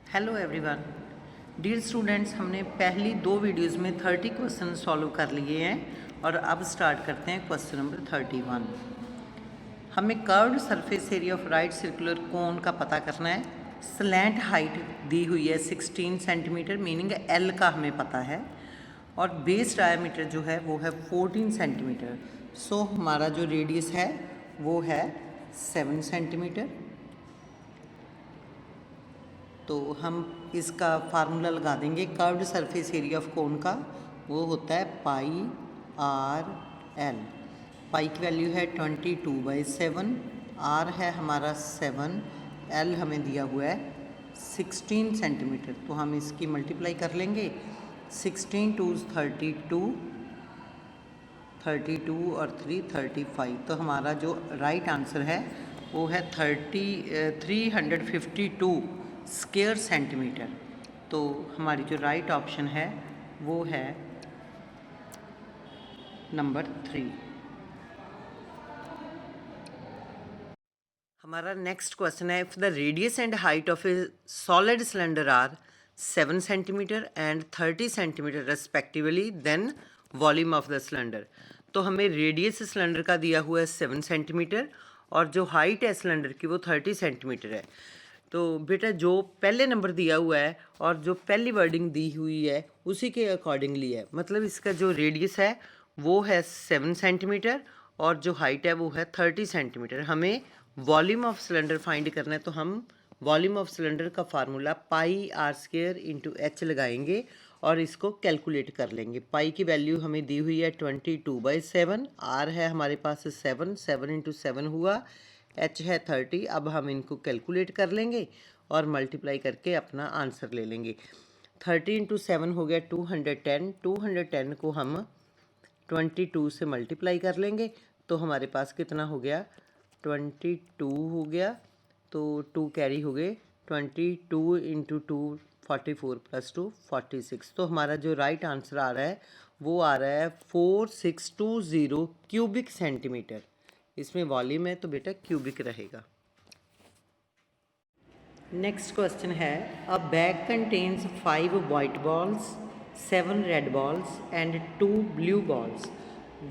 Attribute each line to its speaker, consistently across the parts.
Speaker 1: Hello everyone. Dear students, हमने पहली दो वीडियोस में 30 क्वेश्चन सॉल्व कर लिए हैं और अब स्टार्ट करते हैं क्वेश्चन नंबर 31। हमें curved surface area of right circular cone का पता करना है। स्लैंट हाइट दी हुई है 16 सेंटीमीटर, मीनिंग एल का हमें पता है, और बेस डायमीटर जो है वो है 14 सेंटीमीटर। सो हमारा जो रेडियस है वो है 7 सेंटीमीटर। तो हम इसका फार्मूला लगा देंगे curved surface area of cone का। वो होता है पाई आर एल। पाई की वैल्यू है 22/7, आर है हमारा 7, एल हमें दिया हुआ है 16 सेंटीमीटर। तो हम इसकी मल्टीप्लाई कर लेंगे। 16 2 32, 32 और 3 35। तो हमारा जो राइट आंसर है वो है 352 स्क्वायर सेंटीमीटर। तो हमारी जो राइट ऑप्शन है वो है नंबर 3। हमारा नेक्स्ट क्वेश्चन है, if the radius and height of a solid cylinder are 7 centimetre and 30 centimetre respectively, then volume of the cylinder. तो हमें रेडियस सिलेंडर का दिया हुआ है 7 सेंटीमीटर और जो हाइट है सिलेंडर की वो 30 सेंटीमीटर है। तो बेटा जो पहले नंबर दिया हुआ है और जो पहली वर्डिंग दी हुई है उसी के अकॉर्डिंगली है। मतलब इसका जो रेडियस है वो है 7 सेंटीमीटर और जो हाइट है वो है 30 सेंटीमीटर। हमें वॉल्यूम ऑफ सिलेंडर फाइंड करना है, तो हम वॉल्यूम ऑफ सिलेंडर का formula pi r square into h लगाएंगे और इसको कैलकुलेट कर लेंगे। पाई की वैल्यू हमें दी हुई है 22/7, आर है हमारे पास 7, 7 इंटू 7 हुआ, एच है 30। अब हम इनको कैलकुलेट कर लेंगे और मल्टीप्लाई करके अपना आंसर ले लेंगे। 30 इंटू 7 हो गया 210, 210 को हम 22 से मल्टीप्लाई कर लेंगे तो हमारे पास कितना हो गया, 22 हो गया। तो 2 कैरी हो गए, 22 इंटू 2 44 प्लस 2 46। तो हमारा जो राइट आंसर आ रहा है वो आ रहा है 4620 क्यूबिक सेंटीमीटर। इसमें वॉल्यूम है तो बेटा क्यूबिक रहेगा। नेक्स्ट क्वेश्चन है, अ bag contains 5 white balls, 7 red balls and 2 blue balls.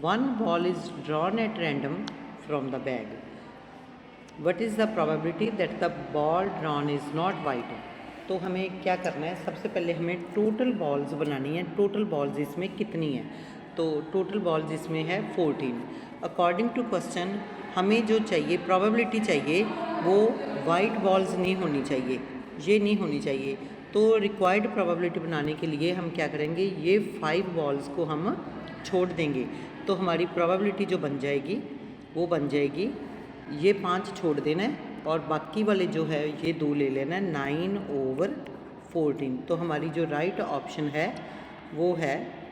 Speaker 1: 1 ball is drawn at random from the bag. What is the probability that the ball drawn is not white. तो हमें क्या करना है, सबसे पहले हमें टोटल बॉल्स बनानी है। टोटल बॉल्स इसमें कितनी है, तो टोटल बॉल्स इसमें है 14। अकॉर्डिंग टू क्वेश्चन हमें जो चाहिए प्रोबेबिलिटी चाहिए वो वाइट बॉल्स नहीं होनी चाहिए, ये नहीं होनी चाहिए। तो रिक्वायर्ड प्रोबेबिलिटी बनाने के लिए हम क्या करेंगे, ये 5 बॉल्स को हम छोड़ देंगे। तो हमारी प्रोबेबिलिटी जो बन जाएगी वो बन जाएगी, ये 5 छोड़ देना है और बाकी वाले जो है ये 2 ले लेना है, 9/14। तो हमारी जो राइट ऑप्शन है वो है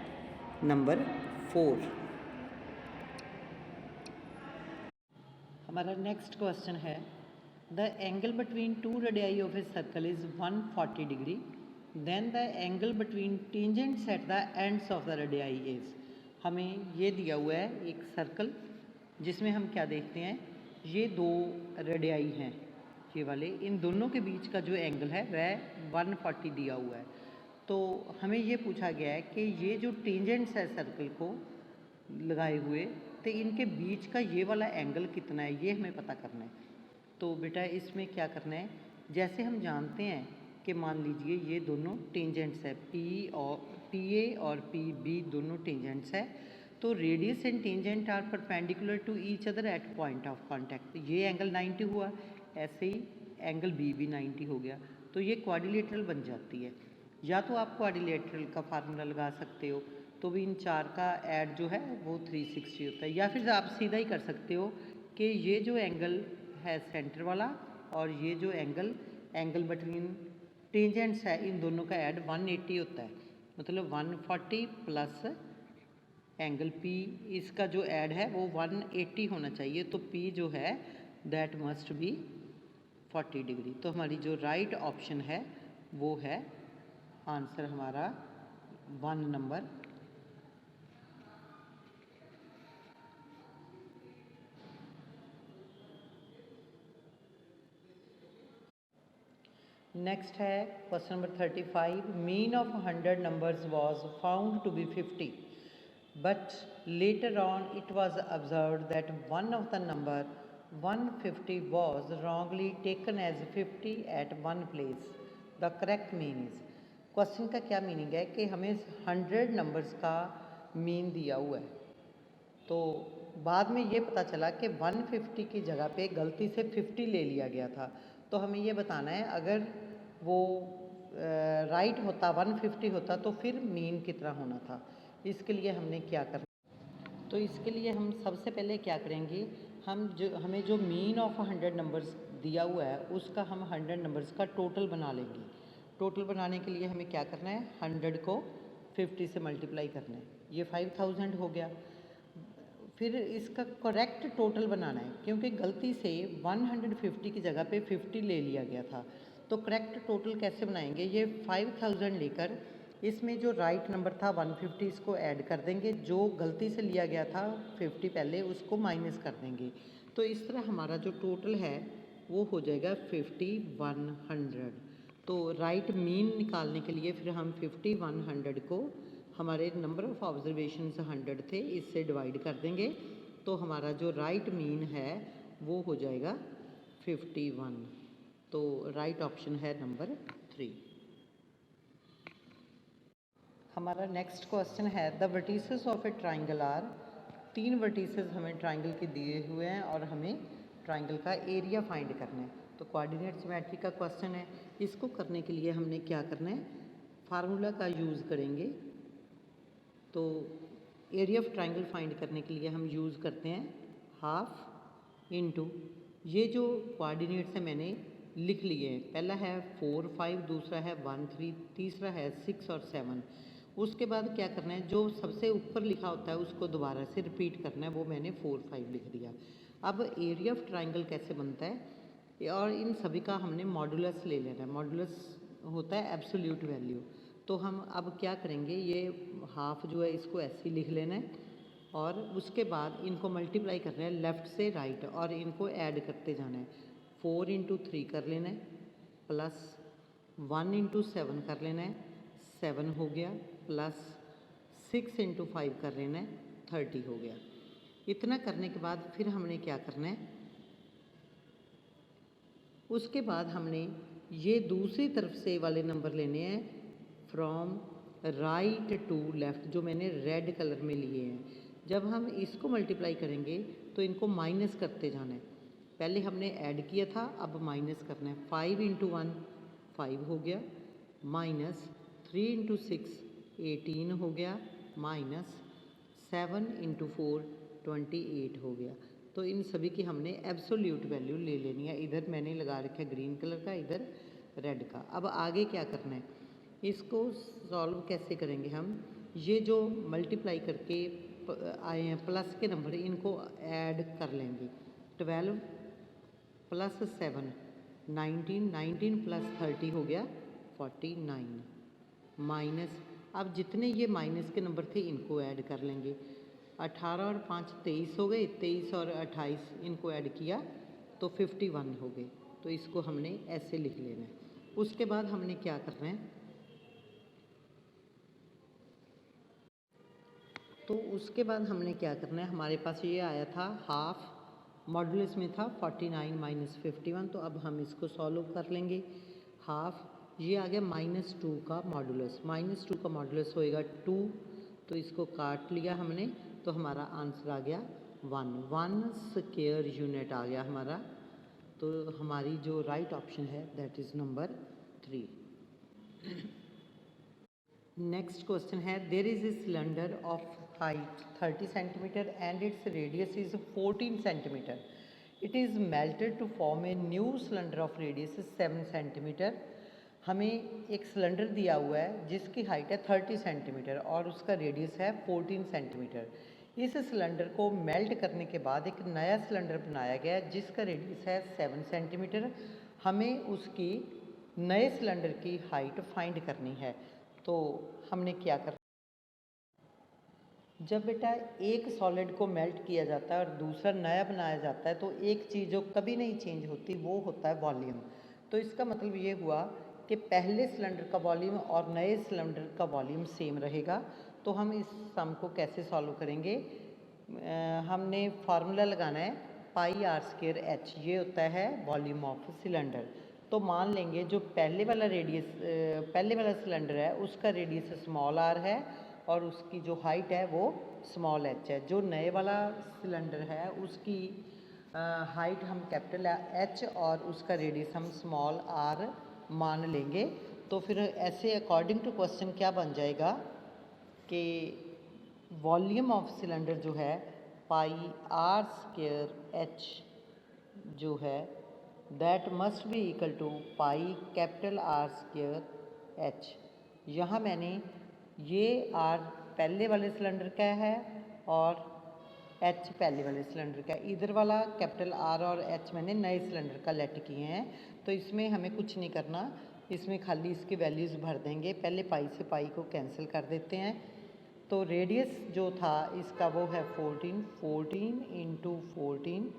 Speaker 1: नंबर 4। हमारा नेक्स्ट क्वेश्चन है, the angle between 2 radii of a circle is 140 degree, then the angle between tangents at the ends of the radii is. हमें ये दिया हुआ है एक सर्कल जिसमें हम क्या देखते हैं, ये 2 रेडियाई हैं ये वाले, इन दोनों के बीच का जो एंगल है वह 140 दिया हुआ है। तो हमें ये पूछा गया है कि ये जो टेंजेंट्स है सर्कल को लगाए हुए, तो इनके बीच का ये वाला एंगल कितना है ये हमें पता करना है। तो बेटा इसमें क्या करना है, जैसे हम जानते हैं कि मान लीजिए ये दोनों टेंजेंट्स है, पी ए और पी बी दोनों टेंजेंट्स है। तो radius and tangent are perpendicular to each other at point of contact. ये एंगल 90 हुआ, ऐसे ही एंगल बी भी 90 हो गया। तो ये क्वाड्रिलेटरल बन जाती है। या तो आप क्वाड्रिलेटरल का फार्मूला लगा सकते हो, तो भी इन 4 का ऐड जो है वो 360 होता है। या फिर आप सीधा ही कर सकते हो कि ये जो एंगल है सेंटर वाला और ये जो एंगल बिटवीन टेंजेंट्स है, इन दोनों का ऐड 180 होता है। मतलब 140 प्लस एंगल पी, इसका जो ऐड है वो 180 होना चाहिए। तो पी जो है दैट मस्ट बी 40 डिग्री। तो हमारी जो राइट ऑप्शन है वो है आंसर हमारा 1 नंबर। नेक्स्ट है question number 35, mean of 100 numbers was found to be 50, but later on it was observed that one of the number 150 was wrongly taken as 50 at one place. The correct mean is, question का क्या meaning है कि हमें 100 numbers का mean दिया हुआ है, तो बाद में ये पता चला कि 150 की जगह पे गलती से 50 ले लिया गया था। तो हमें ये बताना है अगर वो राइट होता 150 होता तो फिर मीन कितना होना था। इसके लिए हमने क्या करना, तो इसके लिए हम सबसे पहले क्या करेंगे, हमें जो मीन ऑफ 100 नंबर्स दिया हुआ है उसका हम 100 नंबर्स का टोटल बना लेंगे। टोटल बनाने के लिए हमें क्या करना है, 100 को 50 से मल्टीप्लाई करना है, ये 5000 हो गया। फिर इसका करेक्ट टोटल बनाना है क्योंकि गलती से 150 की जगह पे 50 ले लिया गया था। तो करेक्ट टोटल कैसे बनाएंगे, ये 5000 लेकर इसमें जो राइट नंबर था 150 इसको ऐड कर देंगे, जो गलती से लिया गया था 50 पहले उसको माइनस कर देंगे। तो इस तरह हमारा जो टोटल है वो हो जाएगा 50 100। तो राइट मीन निकालने के लिए फिर हम 50 100 को हमारे नंबर ऑफ ऑब्जर्वेशंस 100 थे इससे डिवाइड कर देंगे, तो हमारा जो राइट मीन है वो हो जाएगा 51। तो राइट ऑप्शन है नंबर 3। हमारा नेक्स्ट क्वेश्चन है, the vertices of a triangle are, 3 vertices हमें ट्राइंगल के दिए हुए हैं और हमें ट्राइंगल का एरिया फाइंड करना है। तो कोऑर्डिनेट ज्योमेट्री का क्वेश्चन है, इसको करने के लिए हमने क्या करना है, फार्मूला का यूज़ करेंगे। तो एरिया ऑफ ट्राइंगल फाइंड करने के लिए हम यूज़ करते हैं हाफ इंटू, ये जो कोऑर्डिनेट्स हैं मैंने लिख लिए हैं, पहला है 4 5, दूसरा है 1 3, तीसरा है 6 और 7। उसके बाद क्या करना है, जो सबसे ऊपर लिखा होता है उसको दोबारा से रिपीट करना है, वो मैंने 4 5 लिख दिया। अब एरिया ऑफ ट्राइंगल कैसे बनता है, और इन सभी का हमने मॉडुलस ले लेना है। मॉडुलस होता है एब्सोल्यूट वैल्यू। तो हम अब क्या करेंगे, ये हाफ जो है इसको ऐसे ही लिख लेना है और उसके बाद इनको मल्टीप्लाई करना है लेफ़्ट से राइट और इनको ऐड करते जाना है। 4 इंटू 3 कर लेना है, प्लस 1 इंटू 7 कर लेना है, 7 हो गया, प्लस 6 इंटू 5 कर लेना है, 30 हो गया। इतना करने के बाद फिर हमने क्या करना है, उसके बाद हमने ये दूसरी तरफ से वाले नंबर लेने हैं फ्रॉम राइट टू लेफ़्ट, जो मैंने रेड कलर में लिए हैं। जब हम इसको मल्टीप्लाई करेंगे तो इनको माइनस करते जाना है। पहले हमने ऐड किया था, अब माइनस करना है। 5 इंटू 1 5 हो गया, माइनस 3 इंटू 6 18 हो गया, माइनस 7 इंटू 4 28 हो गया। तो इन सभी की हमने एब्सोल्यूट वैल्यू ले लेनी है। इधर मैंने लगा रखा है ग्रीन कलर का, इधर रेड का। अब आगे क्या करना है, इसको सॉल्व कैसे करेंगे हम, ये जो मल्टीप्लाई करके आए हैं प्लस के नंबर, इनको ऐड कर लेंगे। 12 प्लस 7 19, 19 प्लस 30 हो गया 49, माइनस, अब जितने ये माइनस के नंबर थे इनको ऐड कर लेंगे। 18 और 5 23 हो गए, 23 और 28 इनको ऐड किया तो 51 हो गए। तो इसको हमने ऐसे लिख लेना है। उसके बाद हमने क्या करना है, तो उसके बाद हमने क्या करना है, हमारे पास ये आया था हाफ, मॉडुलस में था 49 माइनस 51, तो अब हम इसको सॉल्व कर लेंगे। हाफ, ये आ गया -2 का मॉडुलस, -2 का मॉडुलस होएगा 2, तो इसको काट लिया हमने, तो हमारा आंसर आ गया 1 स्क्वायर यूनिट आ गया हमारा। तो हमारी जो राइट ऑप्शन है that is number 3। Next question है, there is a cylinder of height 30 centimetre and its radius is 14 centimetre. It is melted to form a new cylinder of radius 7 centimetre. हमें एक cylinder दिया हुआ है जिसकी height है 30 centimetre और उसका रेडियस है 14 सेंटीमीटर। इस सिलेंडर को मेल्ट करने के बाद एक नया सिलेंडर बनाया गया है जिसका रेडियस है 7 सेंटीमीटर। हमें उसकी नए सिलेंडर की हाइट फाइंड करनी है। तो हमने क्या कर, जब बेटा एक सॉलिड को मेल्ट किया जाता है और दूसरा नया बनाया जाता है तो एक चीज़ जो कभी नहीं चेंज होती वो होता है वॉल्यूम। तो इसका मतलब ये हुआ कि पहले सिलेंडर का वॉल्यूम और नए सिलेंडर का वॉल्यूम सेम रहेगा। तो हम इस सम को कैसे सॉल्व करेंगे? हमने फार्मूला लगाना है पाई आर स्क्वायर एच, ये होता है वॉल्यूम ऑफ सिलेंडर। तो मान लेंगे जो पहले वाला सिलेंडर है उसका रेडियस स्मॉल आर है और उसकी जो हाइट है वो स्मॉल एच है। जो नए वाला सिलेंडर है उसकी हाइट हम कैपिटल एच और उसका रेडियस हम स्मॉल आर मान लेंगे। तो फिर ऐसे अकॉर्डिंग टू क्वेश्चन क्या बन जाएगा कि वॉल्यूम ऑफ सिलेंडर जो है पाई आर स्क्वायर एच जो है that must be equal to pi capital R square h. यहाँ मैंने ये आर पहले वाले सिलेंडर का है और एच पहले वाले सिलेंडर का, इधर वाला कैपिटल आर और एच मैंने नए सिलेंडर का लेट किए हैं। तो इसमें हमें कुछ नहीं करना, इसमें खाली इसकी वैल्यूज़ भर देंगे। पहले पाई से पाई को कैंसिल कर देते हैं। तो रेडियस जो था इसका वो है 14 इंटू 14,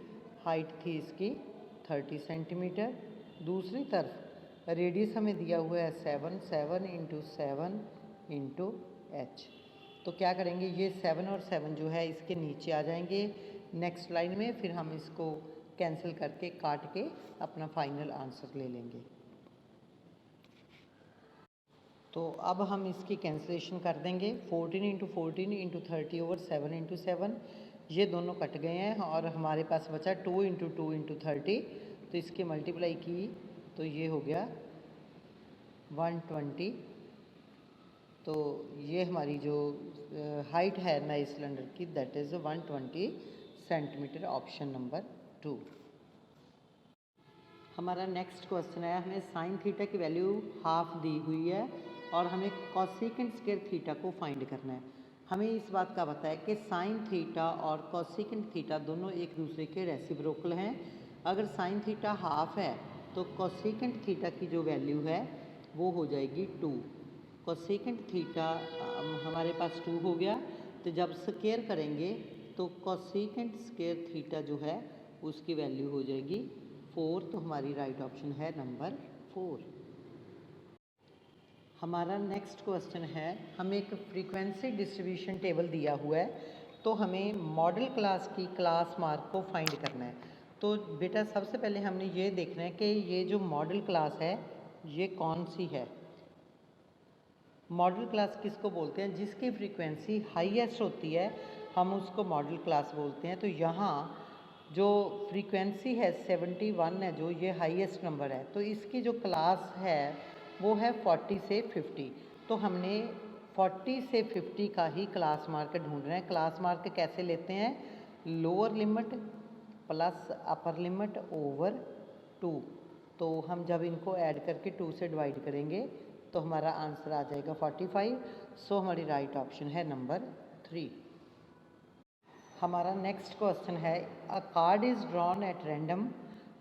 Speaker 1: हाइट थी इसकी 30 सेंटीमीटर। दूसरी तरफ रेडियस हमें दिया हुआ है 7 इंटू 7 इंटू एच। तो क्या करेंगे, ये 7 और 7 जो है इसके नीचे आ जाएंगे नेक्स्ट लाइन में, फिर हम इसको कैंसिल करके काट के अपना फाइनल आंसर ले लेंगे। तो अब हम इसकी कैंसिलेशन कर देंगे। 14 इंटू 14 इंटू 30 ओवर 7 इंटू 7, ये दोनों कट गए हैं और हमारे पास बचा 2 इंटू 2 इंटू 30। तो इसकी मल्टीप्लाई की तो ये हो गया 120। तो ये हमारी जो हाइट है नए सिलेंडर की that is 120 centimetre, option number 2। हमारा नेक्स्ट क्वेश्चन है, हमें साइन थीटा की वैल्यू हाफ दी हुई है और हमें कोसेकेंट स्क्वायर थीटा को फाइंड करना है। हमें इस बात का पता है कि साइन थीटा और कोसेकेंट थीटा दोनों एक दूसरे के रेसिप्रोकल हैं। अगर साइन थीटा हाफ है तो कोसेकेंट थीटा की जो वैल्यू है वो हो जाएगी 2। कोसेकेंट थीटा हमारे पास 2 हो गया। तो जब स्क्वायर करेंगे तो कोसेकेंट स्क्वायर थीटा जो है उसकी वैल्यू हो जाएगी 4। तो हमारी राइट ऑप्शन है नंबर 4। हमारा नेक्स्ट क्वेश्चन है, हमें एक फ्रीक्वेंसी डिस्ट्रीब्यूशन टेबल दिया हुआ है। तो हमें मॉडल क्लास की क्लास मार्क को फाइंड करना है। तो बेटा सबसे पहले हमने ये देखना है कि ये जो मॉडल क्लास है ये कौन सी है। मॉडल क्लास किसको बोलते हैं? जिसकी फ्रीक्वेंसी हाईएस्ट होती है हम उसको मॉडल क्लास बोलते हैं। तो यहाँ जो फ्रीक्वेंसी है 71 है, जो ये हाईएस्ट नंबर है, तो इसकी जो क्लास है वो है 40 से 50। तो हमने 40 से 50 का ही क्लास मार्क ढूंढना है। क्लास मार्क कैसे लेते हैं? Lower limit plus upper limit over 2। तो हम जब इनको ऐड करके 2 से डिवाइड करेंगे तो हमारा आंसर आ जाएगा 45। सो हमारी राइट ऑप्शन है नंबर 3। हमारा नेक्स्ट क्वेश्चन है, अ card is drawn at random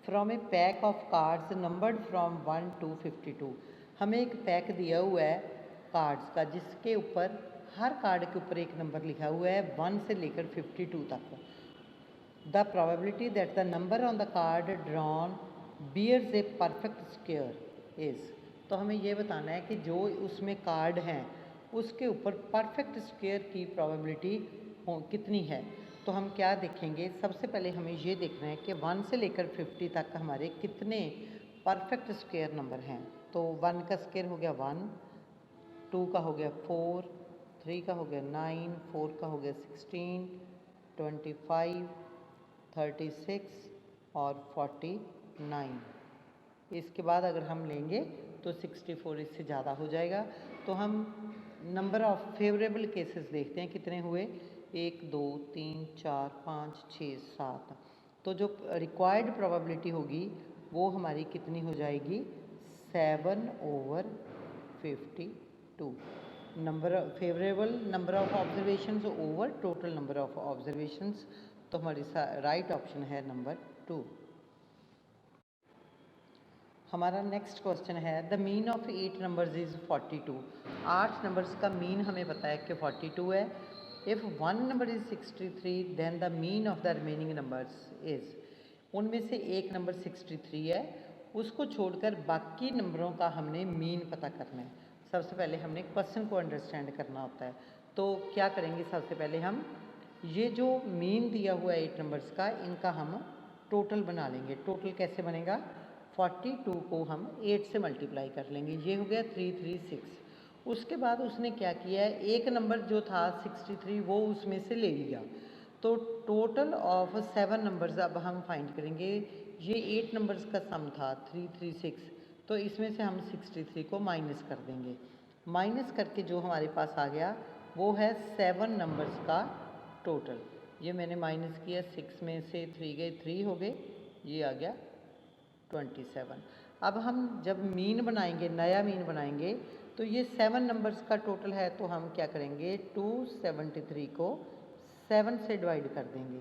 Speaker 1: from A pack of cards numbered from 1 to 52। हमें एक पैक दिया हुआ है कार्ड्स का जिसके ऊपर हर कार्ड के ऊपर एक नंबर लिखा हुआ है 1 से लेकर 52 तक। The probability that the number on the card drawn bears a perfect square is. तो हमें ये बताना है कि जो उसमें कार्ड हैं उसके ऊपर परफेक्ट स्क्वायर की प्रोबेबिलिटी कितनी है। तो हम क्या देखेंगे, सबसे पहले हमें ये देखना है कि 1 से लेकर 50 तक हमारे कितने परफेक्ट स्क्वायर नंबर हैं। तो 1 का स्क्वायर हो गया 1, 2 का हो गया 4, 3 का हो गया 9, 4 का हो गया 16, 25, 36 और 49। इसके बाद अगर हम लेंगे तो 64 इससे ज़्यादा हो जाएगा। तो हम नंबर ऑफ फेवरेबल केसेस देखते हैं कितने हुए, 1 2 3 4 5 6 7। तो जो रिक्वायर्ड प्रोबेबिलिटी होगी वो हमारी कितनी हो जाएगी, 7/52। Number favourable number of observations over total number of observations. तो हमारी राइट ऑप्शन है नंबर 2। हमारा नेक्स्ट क्वेश्चन है, the mean of 8 numbers is 42। 8 numbers का मीन हमें पता है कि 42 है। If 1 number is 63 then the mean of the remaining numbers is. उनमें से एक नंबर 63 है उसको छोड़कर बाकी नंबरों का हमने मीन पता करना है। सबसे पहले हमने क्वेश्चन को अंडरस्टैंड करना होता है। तो क्या करेंगे, सबसे पहले हम ये जो मीन दिया हुआ है 8 नंबर्स का, इनका हम टोटल बना लेंगे। टोटल कैसे बनेगा, 42 को हम 8 से मल्टीप्लाई कर लेंगे, ये हो गया 336। उसके बाद उसने क्या किया है, एक नंबर जो था 63 वो उसमें से ले लिया। तो टोटल ऑफ 7 नंबर्स अब हम फाइंड करेंगे। ये 8 नंबर्स का सम था 336, तो इसमें से हम 63 को माइनस कर देंगे। माइनस करके जो हमारे पास आ गया वो है 7 नंबर्स का टोटल। ये मैंने माइनस किया, 6 में से 3 गए, 3 हो गए, ये आ गया 27। अब हम जब मीन बनाएंगे, नया मीन बनाएंगे, तो ये 7 नंबर्स का टोटल है, तो हम क्या करेंगे, 273 को 7 से डिवाइड कर देंगे।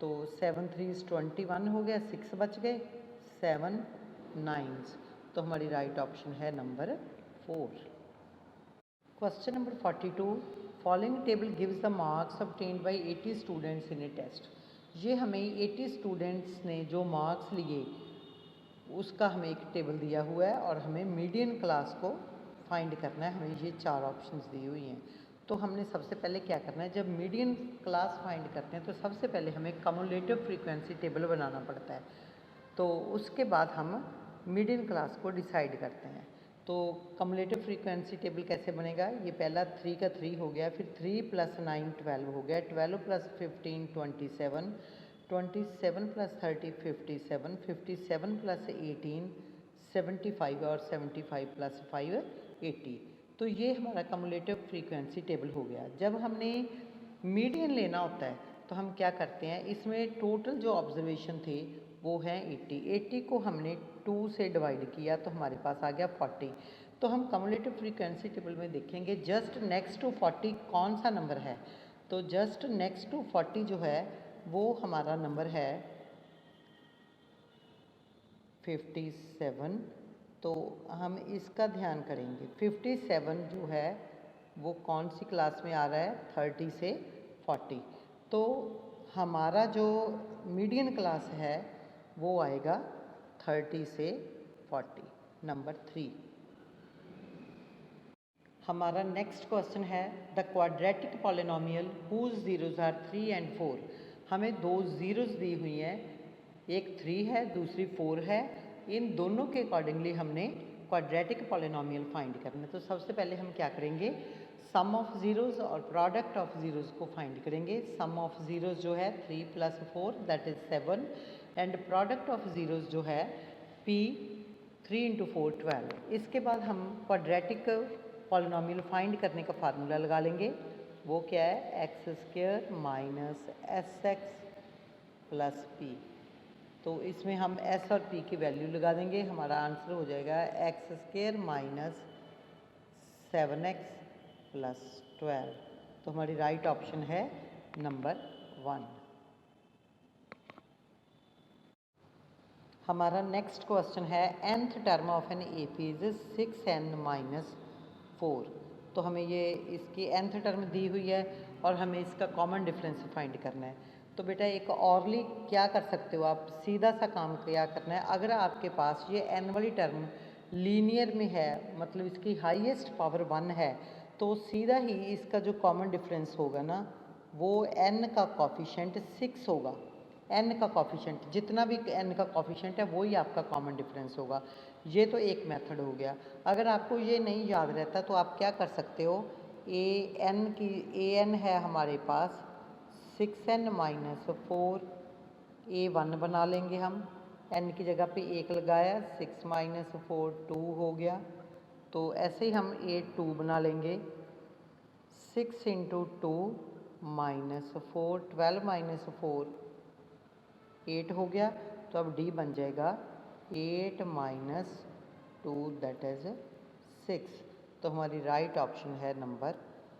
Speaker 1: तो 7 3 21 हो गया, 6 बच गए, 7 9। तो हमारी राइट ऑप्शन है number 4। Question number 42, following table gives the marks obtained by 80 students in a test. ये हमें 80 स्टूडेंट्स ने जो मार्क्स लिए उसका हमें एक टेबल दिया हुआ है और हमें मीडियन क्लास को फाइंड करना है। हमें ये 4 ऑप्शंस दी हुई हैं। तो हमने सबसे पहले क्या करना है, जब मीडियन क्लास फाइंड करते हैं तो सबसे पहले हमें कम्युलेटिव फ्रीक्वेंसी टेबल बनाना पड़ता है। तो उसके बाद हम मीडियन क्लास को डिसाइड करते हैं। तो कम्युलेटिव फ्रीक्वेंसी टेबल कैसे बनेगा, ये पहला 3 का 3 हो गया, फिर 3 + 9 12 हो गया, 12 + 15 27, 27 + 30 57, 57 + 18 75 और 75 + 5 80। तो ये हमारा कम्युलेटिव फ्रीक्वेंसी टेबल हो गया। जब हमने मीडियन लेना होता है तो हम क्या करते हैं, इसमें टोटल जो ऑब्जर्वेशन थे वो हैं 80। 80 को हमने 2 से डिवाइड किया तो हमारे पास आ गया 40। तो हम कम्युलेटिव फ्रीक्वेंसी टेबल में देखेंगे जस्ट नेक्स्ट टू 40 कौन सा नंबर है। तो जस्ट नेक्स्ट टू 40 जो है वो हमारा नंबर है 57। तो हम इसका ध्यान करेंगे। 57 जो है वो कौन सी क्लास में आ रहा है, 30 से 40। तो हमारा जो मीडियन क्लास है वो आएगा 30 से 40, नंबर 3। हमारा नेक्स्ट क्वेश्चन है, the quadratic polynomial whose zeros are 3 and 4। हमें 2 ज़ीरोज़ दी हुई हैं, एक 3 है दूसरी 4 है। इन दोनों के अकॉर्डिंगली हमने क्वाड्रेटिक पॉलिनोमियल फाइंड करना है। तो सबसे पहले हम क्या करेंगे, सम ऑफ ज़ीरोज़ और प्रोडक्ट ऑफ ज़ीरोज़ को फाइंड करेंगे। सम ऑफ ज़ीरोज़ जो है 3 + 4 that is 7, and product of zeros जो है P 3 × 4 12। इसके बाद हम क्वाड्रेटिक पॉलिनोमियल फाइंड करने का फार्मूला लगा लेंगे। वो क्या है, x² - sx + p। तो इसमें हम s और p की वैल्यू लगा देंगे। हमारा आंसर हो जाएगा x² - 7x + 12। तो हमारी राइट ऑप्शन है नंबर 1। हमारा नेक्स्ट क्वेश्चन है, nth term of an AP is 6n - 4। तो हमें ये इसकी nth टर्म दी हुई है और हमें इसका कॉमन डिफरेंस फाइंड करना है। तो बेटा एक औरली क्या कर सकते हो आप, सीधा सा काम क्या करना है, अगर आपके पास ये n वाली टर्म लीनियर में है, मतलब इसकी हाईएस्ट पावर 1 है, तो सीधा ही इसका जो कॉमन डिफरेंस होगा ना, वो n का कॉफिशेंट 6 होगा। n का कॉफिशेंट जितना भी n का कॉफिशेंट है वही आपका कॉमन डिफरेंस होगा। ये तो एक मेथड हो गया। अगर आपको ये नहीं याद रहता तो आप क्या कर सकते हो, an है हमारे पास 6n - 4, a1 बना लेंगे हम, n की जगह पे 1 लगाया, 6 - 4 2 हो गया। तो ऐसे ही हम a2 बना लेंगे, 6 × 2 - 4 12 - 4 8 हो गया। तो अब d बन जाएगा 8 - 2 दैट इज 6। तो हमारी राइट ऑप्शन है नंबर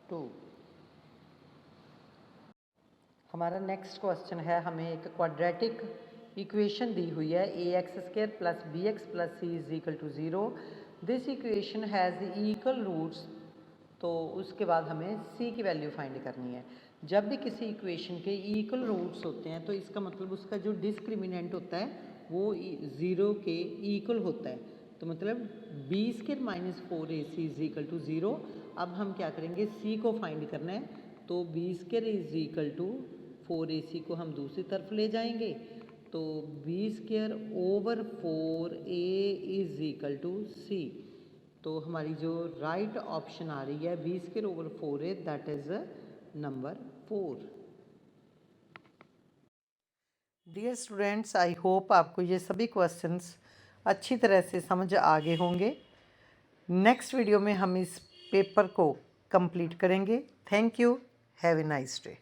Speaker 1: 2। हमारा नेक्स्ट क्वेश्चन है, हमें एक क्वाड्रेटिक इक्वेशन दी हुई है ax² + bx + c = 0। This equation has equal roots. तो उसके बाद हमें c की वैल्यू फाइंड करनी है। जब भी किसी इक्वेशन के इक्वल रूट्स होते हैं तो इसका मतलब उसका जो डिस्क्रिमिनेंट होता है वो 0 के इक्वल होता है, तो मतलब b square minus 4ac is equal to 0। अब हम क्या करेंगे, c को फाइंड करना है, तो b square is equal to 4ac को हम दूसरी तरफ ले जाएंगे, तो b square over 4a is equal to c। तो हमारी जो राइट ऑप्शन आ रही है b square over 4a, that is number 4। Dear students, I hope आपको ये सभी क्वेश्चंस अच्छी तरह से समझ आ गए होंगे। नेक्स्ट वीडियो में हम इस पेपर को कंप्लीट करेंगे। Thank you, have a nice day.